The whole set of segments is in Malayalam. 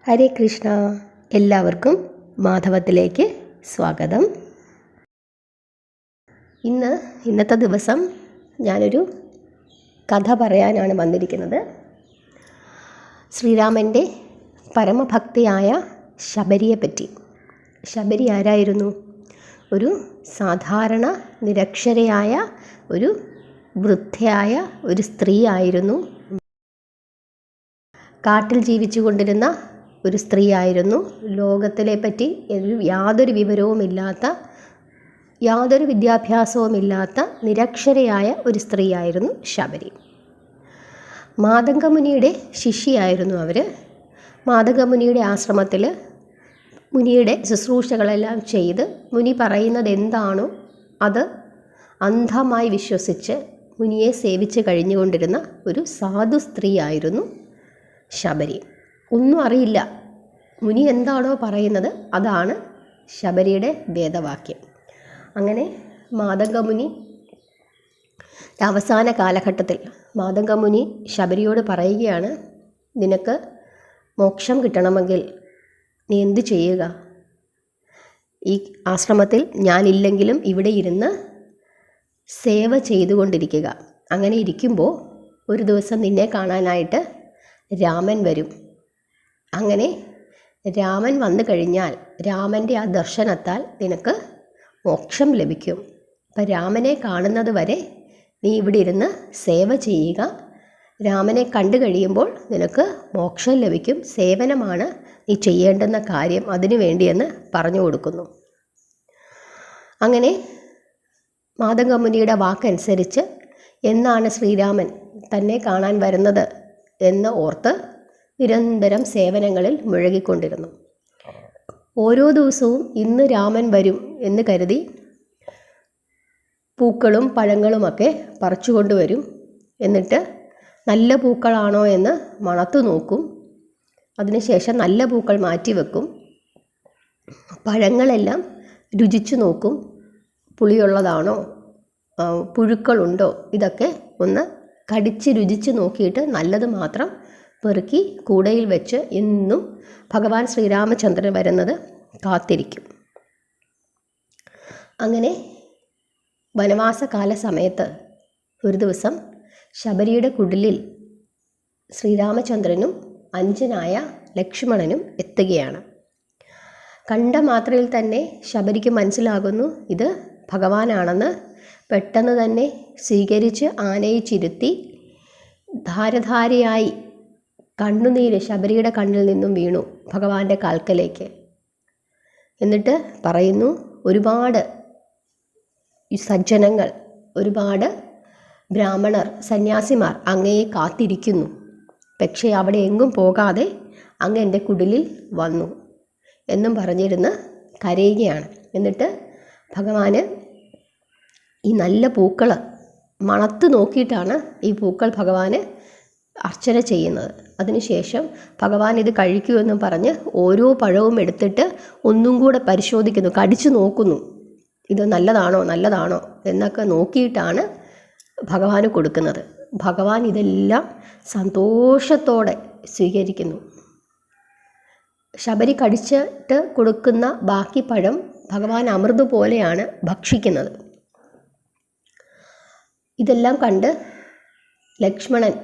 ഹരേ കൃഷ്ണ. എല്ലാവർക്കും മാധവത്തിലേക്ക് സ്വാഗതം. ഇന്നത്തെ ദിവസം ഞാനൊരു കഥ പറയാനാണ് വന്നിരിക്കുന്നത്. ശ്രീരാമൻ്റെ പരമഭക്തിയായ ശബരിയെപ്പറ്റി. ശബരി ആരായിരുന്നു? ഒരു സാധാരണ നിരക്ഷരയായ ഒരു വൃദ്ധയായ ഒരു സ്ത്രീ ആയിരുന്നു. കാട്ടിൽ ജീവിച്ചു കൊണ്ടിരുന്ന ഒരു സ്ത്രീ ആയിരുന്നു. ലോകത്തിലെ പറ്റി യാതൊരു വിവരവുമില്ലാത്ത, യാതൊരു വിദ്യാഭ്യാസവുമില്ലാത്ത നിരക്ഷരയായ ഒരു സ്ത്രീ ആയിരുന്നു ശബരി. മാതംഗമുനിയുടെ ശിഷ്യയായിരുന്നു അവർ. മാതംഗമുനിയുടെ ആശ്രമത്തിൽ മുനിയുടെ ശുശ്രൂഷകളെല്ലാം ചെയ്ത് മുനി പറയുന്നത് എന്താണോ അത് അന്ധമായി വിശ്വസിച്ച് മുനിയെ സേവിച്ച് കഴിഞ്ഞുകൊണ്ടിരുന്ന ഒരു സാധു സ്ത്രീ ആയിരുന്നു ശബരി. ഒന്നും അറിയില്ല, മുനി എന്താണോ പറയുന്നത് അതാണ് ശബരിയുടെ വേദവാക്യം. അങ്ങനെ മാതംഗമുനി അവസാന കാലഘട്ടത്തിൽ മാതംഗമുനി ശബരിയോട് പറയുകയാണ്, നിനക്ക് മോക്ഷം കിട്ടണമെങ്കിൽ നീ എന്ത് ചെയ്യുക? ഈ ആശ്രമത്തിൽ ഞാനില്ലെങ്കിലും ഇവിടെ ഇരുന്ന് സേവ ചെയ്തുകൊണ്ടിരിക്കുക. അങ്ങനെ ഇരിക്കുമ്പോൾ ഒരു ദിവസം നിന്നെ കാണാനായിട്ട് രാമൻ വരും. അങ്ങനെ രാമൻ വന്നു കഴിഞ്ഞാൽ രാമൻ്റെ ആ ദർശനത്താൽ നിനക്ക് മോക്ഷം ലഭിക്കും. അപ്പം രാമനെ കാണുന്നത് വരെ നീ ഇവിടെ ഇരുന്ന് സേവ ചെയ്യുക. രാമനെ കണ്ടു കഴിയുമ്പോൾ നിനക്ക് മോക്ഷം ലഭിക്കും. സേവനമാണ് നീ ചെയ്യേണ്ടുന്ന കാര്യം, അതിനു വേണ്ടിയെന്ന് പറഞ്ഞു കൊടുക്കുന്നു. അങ്ങനെ മാതംഗമുനിയുടെ വാക്കനുസരിച്ച് എന്നാണ് ശ്രീരാമൻ തന്നെ കാണാൻ വരുന്നത് എന്ന് ഓർത്ത് നിരന്തരം സേവനങ്ങളിൽ മുഴുകിക്കൊണ്ടിരുന്നു. ഓരോ ദിവസവും ഇന്ന് രാമൻ വരും എന്ന് കരുതി പൂക്കളും പഴങ്ങളുമൊക്കെ പറിച്ചു കൊണ്ടുവരും. എന്നിട്ട് നല്ല പൂക്കളാണോ എന്ന് മണത്തു നോക്കും. അതിനുശേഷം നല്ല പൂക്കൾ മാറ്റി വെക്കും. പഴങ്ങളെല്ലാം രുചിച്ചു നോക്കും. പുളിയുള്ളതാണോ, പുഴുക്കളുണ്ടോ, ഇതൊക്കെ ഒന്ന് കടിച്ച് രുചിച്ച് നോക്കിയിട്ട് നല്ലത് മാത്രം പെറുക്കി കൂടയിൽ വെച്ച് എന്നും ഭഗവാൻ ശ്രീരാമചന്ദ്രൻ വരുന്നത് കാത്തിരിക്കും. അങ്ങനെ വനവാസകാല സമയത്ത് ഒരു ദിവസം ശബരിയുടെ കുടിലിൽ ശ്രീരാമചന്ദ്രനും അഞ്ജനായ ലക്ഷ്മണനും എത്തുകയാണ്. കണ്ട മാത്രയിൽ തന്നെ ശബരിക്ക് മനസ്സിലാകുന്നു ഇത് ഭഗവാനാണെന്ന്. പെട്ടെന്ന് തന്നെ സ്വീകരിച്ച് ആനയിച്ചിരുത്തി ധാരധാരയായി കണ്ണുനീര് ശബരിയുടെ കണ്ണിൽ നിന്നും വീണു ഭഗവാന്റെ കാൽക്കലേക്ക്. എന്നിട്ട് പറയുന്നു, ഒരുപാട് സജ്ജനങ്ങൾ, ഒരുപാട് ബ്രാഹ്മണർ, സന്യാസിമാർ അങ്ങയെ കാത്തിരിക്കുന്നു. പക്ഷേ അവിടെ എങ്ങും പോകാതെ അങ്ങ് എൻ്റെ കുടിലിൽ വന്നു എന്നും പറഞ്ഞിരുന്ന് കരയുകയാണ്. എന്നിട്ട് ഭഗവാന് ഈ നല്ല പൂക്കൾ മണത്ത് നോക്കിയിട്ടാണ് ഈ പൂക്കൾ ഭഗവാന് അർച്ചന ചെയ്യുന്നത്. അതിനുശേഷം ഭഗവാൻ ഇത് കഴിക്കുമെന്നും പറഞ്ഞ് ഓരോ പഴവും എടുത്തിട്ട് ഒന്നും കൂടെ പരിശോധിക്കുന്നു, കടിച്ചു നോക്കുന്നു, ഇത് നല്ലതാണോ എന്നൊക്കെ നോക്കിയിട്ടാണ് ഭഗവാന് കൊടുക്കുന്നത്. ഭഗവാൻ ഇതെല്ലാം സന്തോഷത്തോടെ സ്വീകരിക്കുന്നു. ശബരി കടിച്ചിട്ട് കൊടുക്കുന്ന ബാക്കി പഴം ഭഗവാൻ അമൃത് പോലെയാണ് ഭക്ഷിക്കുന്നത്. ഇതെല്ലാം കണ്ട് ലക്ഷ്മണൻ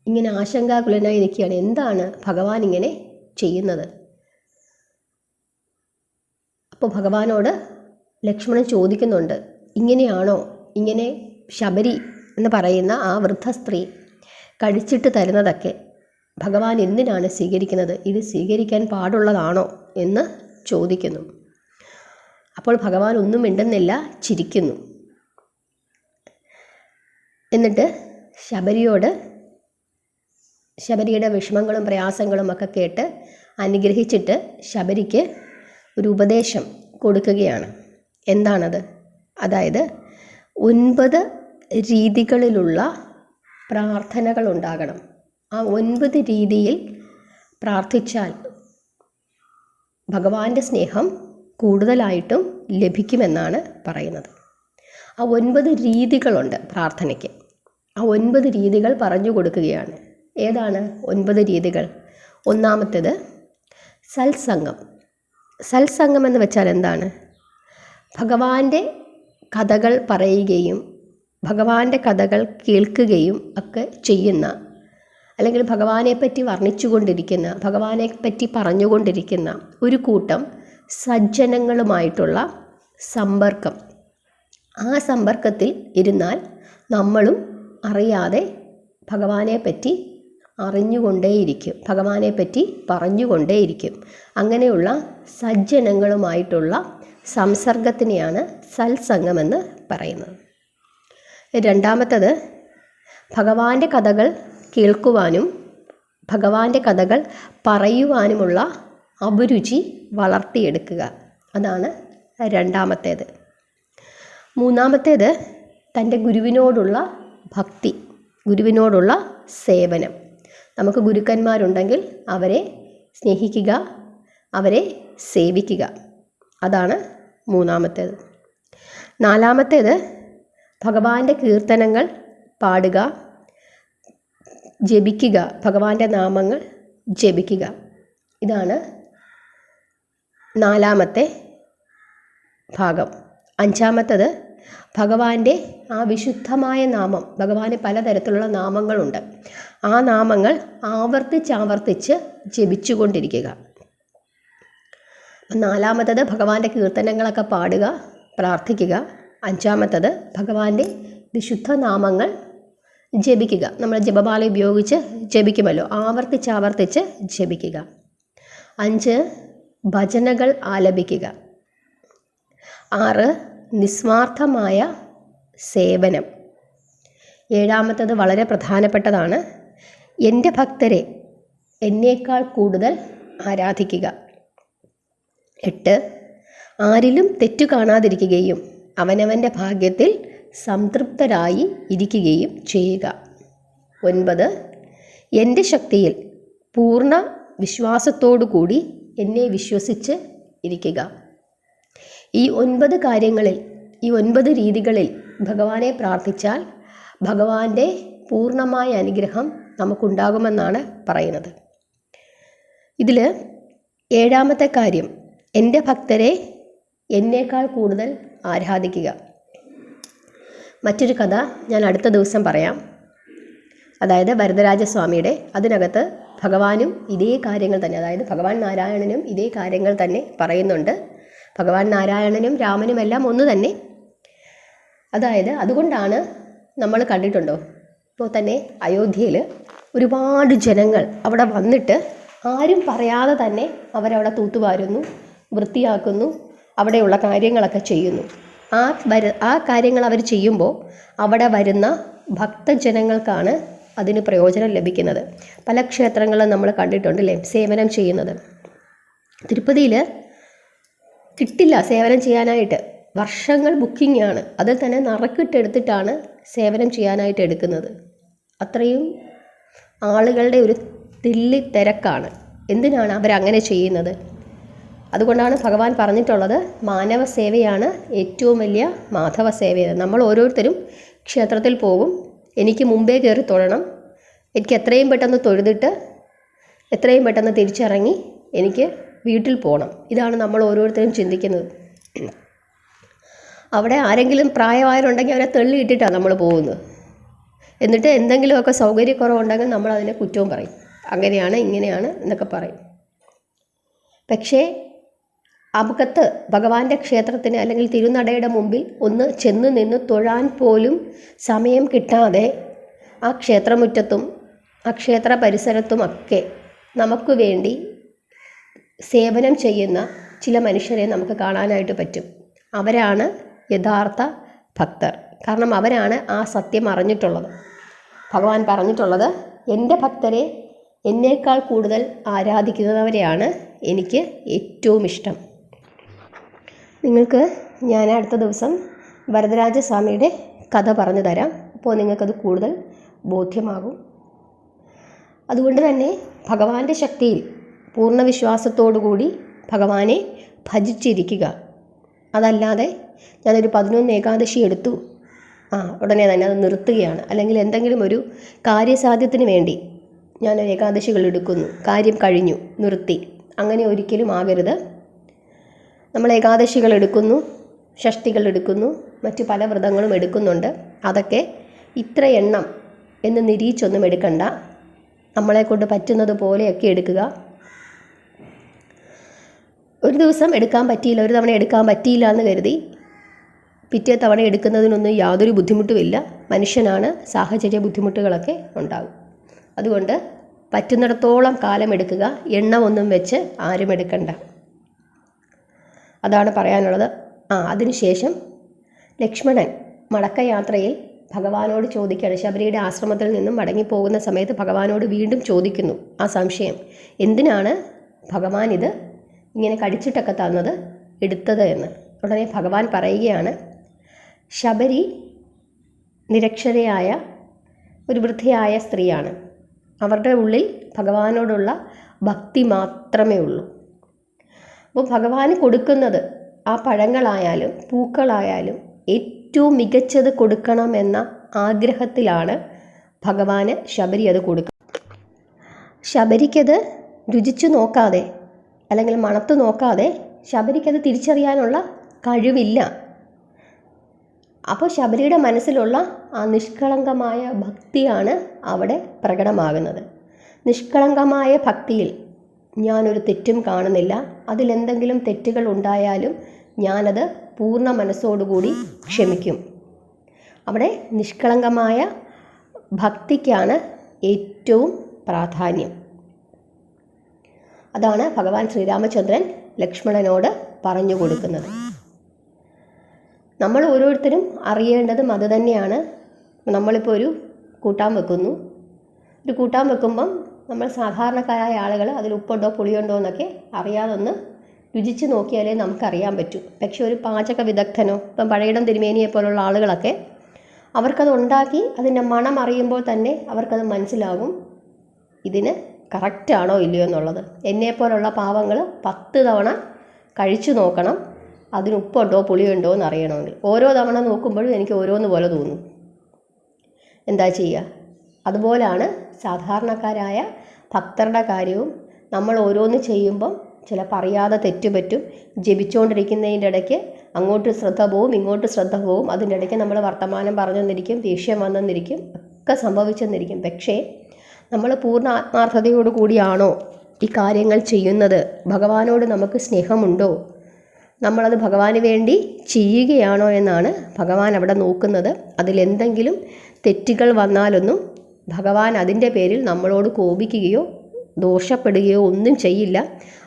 ഇങ്ങനെ ആശങ്കാകുലനായി നിൽക്കുകയാണ്. എന്താണ് ഭഗവാൻ ഇങ്ങനെ ചെയ്യുന്നത്? അപ്പോൾ ഭഗവാനോട് ലക്ഷ്മണൻ ചോദിക്കുന്നുണ്ട്, ഇങ്ങനെയാണോ ഇങ്ങനെ ശബരി എന്ന് പറയുന്ന ആ വൃദ്ധ സ്ത്രീ കഴിച്ചിട്ട് തരുന്നതൊക്കെ ഭഗവാൻ എന്തിനാണ് സ്വീകരിക്കുന്നത്? ഇത് സ്വീകരിക്കാൻ പാടുള്ളതാണോ എന്ന് ചോദിക്കുന്നു. അപ്പോൾ ഭഗവാൻ ഒന്നും മിണ്ടുന്നില്ല, ചിരിക്കുന്നു. എന്നിട്ട് ശബരിയുടെ വിഷമങ്ങളും പ്രയാസങ്ങളും ഒക്കെ കേട്ട് അനുഗ്രഹിച്ചിട്ട് ശബരിക്ക് ഒരു ഉപദേശം കൊടുക്കുകയാണ്. എന്താണത്? അതായത് 9 രീതികളിലുള്ള പ്രാർത്ഥനകൾ ഉണ്ടാകണം. ആ 9 രീതിയിൽ പ്രാർത്ഥിച്ചാൽ ഭഗവാന്റെ സ്നേഹം കൂടുതലായിട്ടും ലഭിക്കുമെന്നാണ് പറയുന്നത്. ആ 9 രീതികളുണ്ട് പ്രാർത്ഥനയ്ക്ക്. ആ 9 രീതികൾ പറഞ്ഞു കൊടുക്കുകയാണ്. ഏതാണ് 9 രീതികൾ? ഒന്നാമത്തേത് സത്സംഗം. സത്സംഗം എന്ന് വെച്ചാൽ എന്താണ്? ഭഗവാന്റെ കഥകൾ പറയുകയും ഭഗവാന്റെ കഥകൾ കേൾക്കുകയും ഒക്കെ ചെയ്യുന്ന, അല്ലെങ്കിൽ ഭഗവാനെപ്പറ്റി വർണ്ണിച്ചുകൊണ്ടിരിക്കുന്ന, ഭഗവാനെപ്പറ്റി പറഞ്ഞുകൊണ്ടിരിക്കുന്ന ഒരു കൂട്ടം സജ്ജനങ്ങളുമായിട്ടുള്ള സമ്പർക്കം. ആ സമ്പർക്കത്തിൽ ഇരുന്നാൽ നമ്മളും അറിയാതെ ഭഗവാനെപ്പറ്റി അറിഞ്ഞുകൊണ്ടേയിരിക്കും, ഭഗവാനെപ്പറ്റി പറഞ്ഞുകൊണ്ടേയിരിക്കും. അങ്ങനെയുള്ള സജ്ജനങ്ങളുമായിട്ടുള്ള സംസർഗത്തിനെയാണ് സത്സംഗമെന്ന് പറയുന്നത്. രണ്ടാമത്തത്, ഭഗവാന്റെ കഥകൾ കേൾക്കുവാനും ഭഗവാന്റെ കഥകൾ പറയുവാനുമുള്ള അഭിരുചി വളർത്തിയെടുക്കുക. അതാണ് രണ്ടാമത്തേത്. മൂന്നാമത്തേത്, തൻ്റെ ഗുരുവിനോടുള്ള ഭക്തി, ഗുരുവിനോടുള്ള സേവനം. നമുക്ക് ഗുരുക്കന്മാരുണ്ടെങ്കിൽ അവരെ സ്നേഹിക്കുക, അവരെ സേവിക്കുക. അതാണ് മൂന്നാമത്തേത്. നാലാമത്തേത്, ഭഗവാന്റെ കീർത്തനങ്ങൾ പാടുക, ജപിക്കുക, ഭഗവാന്റെ നാമങ്ങൾ ജപിക്കുക. ഇതാണ് നാലാമത്തെ ഭാഗം. അഞ്ചാമത്തത്, ഭഗവാന്റെ ആ വിശുദ്ധമായ നാമം, ഭഗവാന് പലതരത്തിലുള്ള നാമങ്ങളുണ്ട്, ആ നാമങ്ങൾ ആവർത്തിച്ചാവർത്തിച്ച് ജപിച്ചുകൊണ്ടിരിക്കുക. നാലാമത്തത്, ഭഗവാന്റെ കീർത്തനങ്ങളൊക്കെ പാടുക, പ്രാർത്ഥിക്കുക. അഞ്ചാമത്തത്, ഭഗവാന്റെ വിശുദ്ധ നാമങ്ങൾ ജപിക്കുക. നമ്മൾ ജപമാല ഉപയോഗിച്ച് ജപിക്കുമല്ലോ, ആവർത്തിച്ചാവർത്തിച്ച് ജപിക്കുക. 5, ഭജനകൾ ആലപിക്കുക. 6, നിസ്വാർത്ഥമായ സേവനം. 7-മത്തത് വളരെ പ്രധാനപ്പെട്ടതാണ്, എൻ്റെ ഭക്തരെ എന്നേക്കാൾ കൂടുതൽ ആരാധിക്കുക. 8, ആരിലും തെറ്റു കാണാതിരിക്കുകയും അവനവൻ്റെ ഭാഗ്യത്തിൽ സംതൃപ്തരായി ഇരിക്കുകയും ചെയ്യുക. 9, എൻ്റെ ശക്തിയിൽ പൂർണ്ണ വിശ്വാസത്തോടു കൂടി എന്നെ വിശ്വസിച്ച് ഇരിക്കുക. ഈ 9 കാര്യങ്ങളിൽ, ഈ 9 രീതികളിൽ ഭഗവാനെ പ്രാർത്ഥിച്ചാൽ ഭഗവാന്റെ പൂർണ്ണമായ അനുഗ്രഹം നമുക്കുണ്ടാകുമെന്നാണ് പറയുന്നത്. ഇതിൽ 7-മത്തെ കാര്യം, എൻ്റെ ഭക്തരെ എന്നേക്കാൾ കൂടുതൽ ആരാധിക്കുക. മറ്റൊരു കഥ ഞാൻ അടുത്ത ദിവസം പറയാം, അതായത് വരദരാജസ്വാമിയുടെ. അതിനകത്ത് ഭഗവാനും ഇതേ കാര്യങ്ങൾ തന്നെ, അതായത് ഭഗവാൻ നാരായണനും ഇതേ കാര്യങ്ങൾ തന്നെ പറയുന്നുണ്ട്. ഭഗവാൻ നാരായണനും രാമനുമെല്ലാം ഒന്ന് തന്നെ. അതായത് അതുകൊണ്ടാണ് നമ്മൾ കണ്ടിട്ടുണ്ടോ, ഇപ്പോൾ തന്നെ അയോധ്യയിൽ ഒരുപാട് ജനങ്ങൾ അവിടെ വന്നിട്ട് ആരും പറയാതെ തന്നെ അവരവിടെ തൂത്തുവാരുന്നു, വൃത്തിയാക്കുന്നു, അവിടെയുള്ള കാര്യങ്ങളൊക്കെ ചെയ്യുന്നു. ആ കാര്യങ്ങൾ അവർ ചെയ്യുമ്പോൾ അവിടെ വരുന്ന ഭക്തജനങ്ങൾക്കാണ് അതിന് പ്രയോജനം ലഭിക്കുന്നത്. പല ക്ഷേത്രങ്ങളും നമ്മൾ കണ്ടിട്ടുണ്ടല്ലേ സേവനം ചെയ്യുന്നത്. തിരുപ്പതിയിൽ കിട്ടില്ല സേവനം ചെയ്യാനായിട്ട്, വർഷങ്ങൾ ബുക്കിംഗ് ആണ്. അതിൽ തന്നെ നറുക്കിട്ടെടുത്തിട്ടാണ് സേവനം ചെയ്യാനായിട്ട് എടുക്കുന്നത്. അത്രയും ആളുകളുടെ ഒരു തില്ലി തിരക്കാണ്. എന്തിനാണ് അവരങ്ങനെ ചെയ്യുന്നത്? അതുകൊണ്ടാണ് ഭഗവാൻ പറഞ്ഞിട്ടുള്ളത്, മാനവ സേവയാണ് ഏറ്റവും വലിയ മാധവ സേവയെന്ന്. നമ്മൾ ഓരോരുത്തരും ക്ഷേത്രത്തിൽ പോകും, എനിക്ക് മുമ്പേ കയറി തൊഴണം, എനിക്ക് എത്രയും പെട്ടെന്ന് തൊഴുതിട്ട് എത്രയും പെട്ടെന്ന് തിരിച്ചിറങ്ങി എനിക്ക് വീട്ടിൽ പോകണം. ഇതാണ് നമ്മൾ ഓരോരുത്തരും ചിന്തിക്കുന്നത്. അവിടെ ആരെങ്കിലും പ്രായമായവരുണ്ടെങ്കിൽ അവരെ തള്ളിയിട്ടിട്ടാണ് നമ്മൾ പോകുന്നത്. എന്നിട്ട് എന്തെങ്കിലുമൊക്കെ സൗകര്യക്കുറവുണ്ടെങ്കിൽ നമ്മൾ അതിനെ കുറ്റവും പറയും, അങ്ങനെയാണ് ഇങ്ങനെയാണ് എന്നൊക്കെ പറയും. പക്ഷേ അകത്ത് ഭഗവാന്റെ ക്ഷേത്രത്തിന് അല്ലെങ്കിൽ തിരുനടയുടെ മുമ്പിൽ ഒന്ന് ചെന്ന് നിന്ന് തൊഴാൻ പോലും സമയം കിട്ടാതെ ആ ക്ഷേത്രമുറ്റത്തും ആ ക്ഷേത്ര പരിസരത്തുമൊക്കെ നമുക്ക് വേണ്ടി സേവനം ചെയ്യുന്ന ചില മനുഷ്യരെ നമുക്ക് കാണാനായിട്ട് പറ്റും. അവരാണ് യഥാർത്ഥ ഭക്തർ. കാരണം അവരാണ് ആ സത്യം അറിഞ്ഞിട്ടുള്ളത്. ഭഗവാൻ പറഞ്ഞിട്ടുള്ളത്, എൻ്റെ ഭക്തരെ എന്നേക്കാൾ കൂടുതൽ ആരാധിക്കുന്നവരെയാണ് എനിക്ക് ഏറ്റവും ഇഷ്ടം. നിങ്ങൾക്ക് ഞാൻ അടുത്ത ദിവസം വരദരാജസ്വാമിയുടെ കഥ പറഞ്ഞു തരാം. അപ്പോൾ നിങ്ങൾക്കത് കൂടുതൽ ബോധ്യമാകും. അതുകൊണ്ട് തന്നെ ഭഗവാന്റെ ശക്തിയിൽ പൂർണ്ണ വിശ്വാസത്തോടുകൂടി ഭഗവാനെ ഭജിച്ചിരിക്കുക. അതല്ലാതെ ഞാനൊരു 11 ഏകാദശി എടുത്തു, ഉടനെ തന്നെ അത് നിർത്തുകയാണ്, അല്ലെങ്കിൽ എന്തെങ്കിലും ഒരു കാര്യസാധ്യത്തിന് വേണ്ടി ഞാൻ ഏകാദശികൾ എടുക്കുന്നു, കാര്യം കഴിഞ്ഞു, നിർത്തി, അങ്ങനെ ഒരിക്കലും ആകരുത്. നമ്മൾ ഏകാദശികൾ എടുക്കുന്നു, ഷഷ്ടികൾ എടുക്കുന്നു, മറ്റു പല വ്രതങ്ങളും എടുക്കുന്നുണ്ട്. അതൊക്കെ ഇത്ര എണ്ണം എന്ന് നിരീച്ചൊന്നും എടുക്കണ്ട. നമ്മളെക്കൊണ്ട് പറ്റുന്നത് പോലെയൊക്കെ എടുക്കുക. ഒരു ദിവസം എടുക്കാൻ പറ്റിയില്ല, ഒരു തവണ എടുക്കാൻ പറ്റിയില്ല എന്ന് കരുതി പിറ്റേ തവണ എടുക്കുന്നതിനൊന്നും യാതൊരു ബുദ്ധിമുട്ടുമില്ല. മനുഷ്യനാണ്, സാഹചര്യ ബുദ്ധിമുട്ടുകളൊക്കെ ഉണ്ടാകും. അതുകൊണ്ട് പറ്റുന്നിടത്തോളം കാലം എടുക്കുക. എണ്ണമൊന്നും വെച്ച് ആരും എടുക്കണ്ട. അതാണ് പറയാനുള്ളത്. അതിനുശേഷം ലക്ഷ്മണൻ മടക്കയാത്രയിൽ ഭഗവാനോട് ചോദിക്കുകയാണ്. ശബരിയുടെ ആശ്രമത്തിൽ നിന്നും മടങ്ങിപ്പോകുന്ന സമയത്ത് ഭഗവാനോട് വീണ്ടും ചോദിക്കുന്നു ആ സംശയം. എന്തിനാണ് ഭഗവാൻ ഇത് ഇങ്ങനെ കടിച്ചിട്ടൊക്കെ തന്നത്, എടുത്തത് എന്ന്. ഉടനെ ഭഗവാൻ പറയുകയാണ്, ശബരി നിരക്ഷരയായ ഒരു വൃദ്ധയായ സ്ത്രീയാണ്. അവരുടെ ഉള്ളിൽ ഭഗവാനോടുള്ള ഭക്തി മാത്രമേ ഉള്ളൂ. അപ്പോൾ ഭഗവാന് കൊടുക്കുന്നത് ആ പഴങ്ങളായാലും പൂക്കളായാലും ഏറ്റവും മികച്ചത് കൊടുക്കണമെന്ന ആഗ്രഹത്തിലാണ് ഭഗവാന് ശബരി അത് കൊടുക്കുക. ശബരിക്കത് രുചിച്ചു നോക്കാതെ അല്ലെങ്കിൽ മണത്ത് നോക്കാതെ ശബരിക്കത് തിരിച്ചറിയാനുള്ള കഴിവില്ല. അപ്പോൾ ശബരിയുടെ മനസ്സിലുള്ള ആ നിഷ്കളങ്കമായ ഭക്തിയാണ് അവിടെ പ്രകടമാകുന്നത്. നിഷ്കളങ്കമായ ഭക്തിയിൽ ഞാനൊരു തെറ്റും കാണുന്നില്ല. അതിലെന്തെങ്കിലും തെറ്റുകൾ ഉണ്ടായാലും ഞാനത് പൂർണ്ണ മനസ്സോടുകൂടി ക്ഷമിക്കും. അവിടെ നിഷ്കളങ്കമായ ഭക്തിക്കാണ് ഏറ്റവും പ്രാധാന്യം. അതാണ് ഭഗവാൻ ശ്രീരാമചന്ദ്രൻ ലക്ഷ്മണനോട് പറഞ്ഞു കൊടുക്കുന്നത്. നമ്മൾ ഓരോരുത്തരും അറിയേണ്ടതും അത് തന്നെയാണ്. നമ്മളിപ്പോൾ ഒരു കൂട്ടാൻ വെക്കുന്നു. ഒരു കൂട്ടാൻ വെക്കുമ്പം നമ്മൾ സാധാരണക്കാരായ ആളുകൾ അതിൽ ഉപ്പുണ്ടോ പുളിയുണ്ടോ എന്നൊക്കെ അറിയാതൊന്ന് രുചിച്ച് നോക്കിയാലേ നമുക്കറിയാൻ പറ്റൂ. പക്ഷെ ഒരു പാചക വിദഗ്ധനോ ഇപ്പം പഴയിടം തിരുമേനിയെ പോലുള്ള ആളുകളൊക്കെ അവർക്കത് ഉണ്ടാക്കി അതിൻ്റെ മണം അറിയുമ്പോൾ തന്നെ അവർക്കത് മനസ്സിലാകും ഇതിന് കറക്റ്റാണോ ഇല്ലയോ എന്നുള്ളത്. എന്നെപ്പോലുള്ള പാവങ്ങൾ 10 തവണ കഴിച്ചു നോക്കണം അതിന് ഉപ്പുണ്ടോ പുളിയുണ്ടോ എന്ന് അറിയണമെങ്കിൽ. ഓരോ തവണ നോക്കുമ്പോഴും എനിക്ക് ഓരോന്ന് പോലെ തോന്നും. എന്താ ചെയ്യുക? അതുപോലാണ് സാധാരണക്കാരായ ഭക്തരുടെ കാര്യവും. നമ്മൾ ഓരോന്ന് ചെയ്യുമ്പം ചിലപ്പോൾ അറിയാതെ തെറ്റുപറ്റും. ജപിച്ചുകൊണ്ടിരിക്കുന്നതിൻ്റെ ഇടയ്ക്ക് അങ്ങോട്ട് ശ്രദ്ധ പോവും, ഇങ്ങോട്ട് ശ്രദ്ധ പോവും. അതിൻ്റെ ഇടയ്ക്ക് നമ്മൾ വർത്തമാനം പറഞ്ഞെന്നിരിക്കും, ദേഷ്യം വന്നെന്നിരിക്കും, ഒക്കെ സംഭവിച്ചെന്നിരിക്കും. പക്ഷേ നമ്മൾ പൂർണ്ണ ആത്മാർത്ഥതയോടു കൂടിയാണോ ഈ കാര്യങ്ങൾ ചെയ്യുന്നത്? ഭഗവാനോട് നമുക്ക് സ്നേഹമുണ്ടോ? നമ്മളത് ഭഗവാന് വേണ്ടി ചെയ്യുകയാണോ എന്നാണ് ഭഗവാൻ അവിടെ നോക്കുന്നത്. അതിലെന്തെങ്കിലും തെറ്റുകൾ വന്നാലൊന്നും ഭഗവാൻ അതിൻ്റെ പേരിൽ നമ്മളോട് കോപിക്കുകയോ ദോഷപ്പെടുകയോ ഒന്നും ചെയ്യില്ല.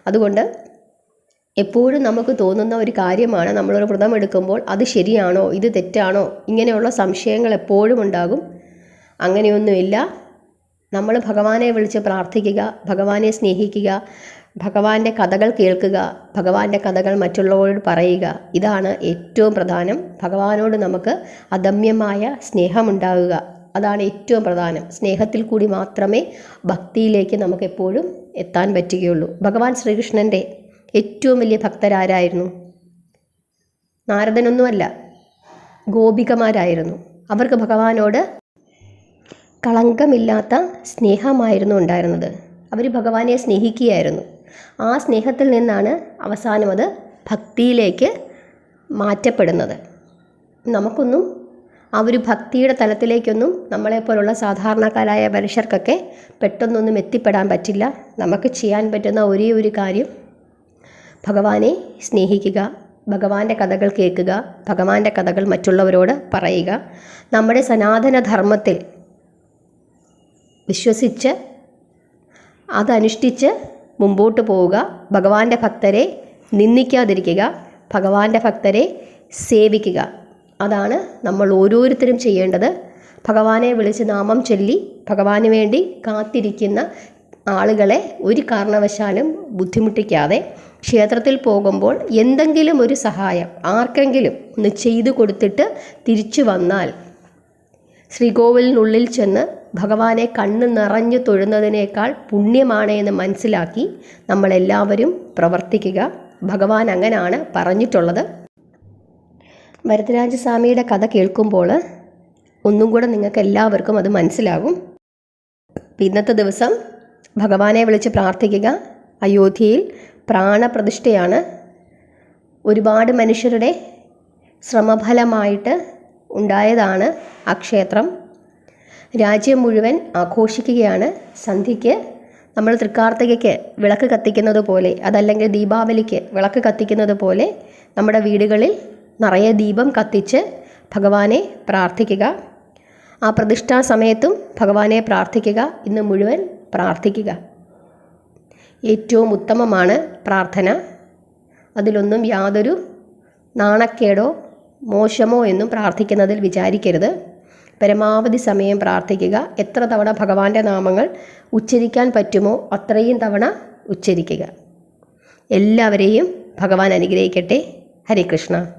അതുകൊണ്ട് എപ്പോഴും നമുക്ക് തോന്നുന്ന ഒരു കാര്യമാണ്, നമ്മളൊരു വ്രതം എടുക്കുമ്പോൾ അത് ശരിയാണോ, ഇത് തെറ്റാണോ, ഇങ്ങനെയുള്ള സംശയങ്ങൾ എപ്പോഴും ഉണ്ടാകും. അങ്ങനെയൊന്നുമില്ല. നമ്മൾ ഭഗവാനെ വിളിച്ച് പ്രാർത്ഥിക്കുക, ഭഗവാനെ സ്നേഹിക്കുക, ഭഗവാന്റെ കഥകൾ കേൾക്കുക, ഭഗവാന്റെ കഥകൾ മറ്റുള്ളവരോട് പറയുക. ഇതാണ് ഏറ്റവും പ്രധാനം. ഭഗവാനോട് നമുക്ക് അദമ്യമായ സ്നേഹമുണ്ടാകുക, അതാണ് ഏറ്റവും പ്രധാനം. സ്നേഹത്തിൽ കൂടി മാത്രമേ ഭക്തിയിലേക്ക് നമുക്ക് എപ്പോഴും എത്താൻ പറ്റുകയുള്ളൂ. ഭഗവാൻ ശ്രീകൃഷ്ണൻ്റെ ഏറ്റവും വലിയ ഭക്തരാരായിരുന്നു? നാരദനൊന്നുമല്ല, ഗോപികമാരായിരുന്നു. അവർക്ക് ഭഗവാനോട് കളങ്കമില്ലാത്ത സ്നേഹമായിരുന്നു ഉണ്ടായിരുന്നത്. അവർ ഭഗവാനെ സ്നേഹിക്കുകയായിരുന്നു. ആ സ്നേഹത്തിൽ നിന്നാണ് അവസാനം അത് ഭക്തിയിലേക്ക് മാറ്റപ്പെടുന്നത്. നമുക്കൊന്നും ആ ഒരു ഭക്തിയുടെ തലത്തിലേക്കൊന്നും നമ്മളെപ്പോലുള്ള സാധാരണക്കാരായ മനുഷ്യർക്കൊക്കെ പെട്ടെന്നൊന്നും എത്തിപ്പെടാൻ പറ്റില്ല. നമുക്ക് ചെയ്യാൻ പറ്റുന്ന ഒരേ ഒരു കാര്യം ഭഗവാനെ സ്നേഹിക്കുക, ഭഗവാന്റെ കഥകൾ കേൾക്കുക, ഭഗവാന്റെ കഥകൾ മറ്റുള്ളവരോട് പറയുക. നമ്മുടെ സനാതനധർമ്മത്തിൽ വിശ്വസിച്ച് അതനുഷ്ഠിച്ച് മുമ്പോട്ട് പോവുക. ഭഗവാന്റെ ഭക്തരെ നിന്ദിക്കാതിരിക്കുക, ഭഗവാന്റെ ഭക്തരെ സേവിക്കുക. അതാണ് നമ്മൾ ഓരോരുത്തരും ചെയ്യേണ്ടത്. ഭഗവാനെ വിളിച്ച് നാമം ചൊല്ലി ഭഗവാന് വേണ്ടി കാത്തിരിക്കുന്ന ആളുകളെ ഒരു കാരണവശാലും ബുദ്ധിമുട്ടിക്കാതെ ക്ഷേത്രത്തിൽ പോകുമ്പോൾ എന്തെങ്കിലും ഒരു സഹായം ആർക്കെങ്കിലും ഒന്ന് ചെയ്തു കൊടുത്തിട്ട് തിരിച്ചു വന്നാൽ ശ്രീകോവിലിനുള്ളിൽ ചെന്ന് ഭഗവാനെ കണ്ണ് നിറഞ്ഞു തൊഴുന്നതിനേക്കാൾ പുണ്യമാണ് എന്ന് മനസ്സിലാക്കി നമ്മളെല്ലാവരും പ്രവർത്തിക്കുക. ഭഗവാൻ അങ്ങനെയാണ് പറഞ്ഞിട്ടുള്ളത്. വരദരാജസ്വാമിയുടെ കഥ കേൾക്കുമ്പോൾ ഒന്നും കൂടെ നിങ്ങൾക്ക് എല്ലാവർക്കും അത് മനസ്സിലാകും. ഇന്നത്തെ ദിവസം ഭഗവാനെ വിളിച്ച് പ്രാർത്ഥിക്കുക, അയോധ്യയിൽ പ്രാണപ്രതിഷ്ഠയാണ്. ഒരുപാട് മനുഷ്യരുടെ ശ്രമഫലമായിട്ട് ഉണ്ടായതാണ് ആ ക്ഷേത്രം. രാജ്യം മുഴുവൻ ആഘോഷിക്കുകയാണ്. സന്ധ്യയ്ക്ക് നമ്മൾ തൃക്കാർത്തികയ്ക്ക് വിളക്ക് കത്തിക്കുന്നത് പോലെ, അതല്ലെങ്കിൽ ദീപാവലിക്ക് വിളക്ക് കത്തിക്കുന്നത് പോലെ നമ്മുടെ വീടുകളിൽ നിറയെ ദീപം കത്തിച്ച് ഭഗവാനെ പ്രാർത്ഥിക്കുക. ആ പ്രതിഷ്ഠാ സമയത്തും ഭഗവാനെ പ്രാർത്ഥിക്കുക. ഇന്ന് മുഴുവൻ പ്രാർത്ഥിക്കുക. ഏറ്റവും ഉത്തമമാണ് പ്രാർത്ഥന. അതിലൊന്നും യാതൊരു നാണക്കേടോ മോശമോ എന്നും പ്രാർത്ഥിക്കുന്നതിൽ വിചാരിക്കരുത്. പരമാവധി സമയം പ്രാർത്ഥിക്കുക. എത്ര തവണ ഭഗവാന്റെ നാമങ്ങൾ ഉച്ചരിക്കാൻ പറ്റുമോ അത്രയും തവണ ഉച്ചരിക്കുക. എല്ലാവരെയും ഭഗവാൻ അനുഗ്രഹിക്കട്ടെ. ഹരേ കൃഷ്ണ.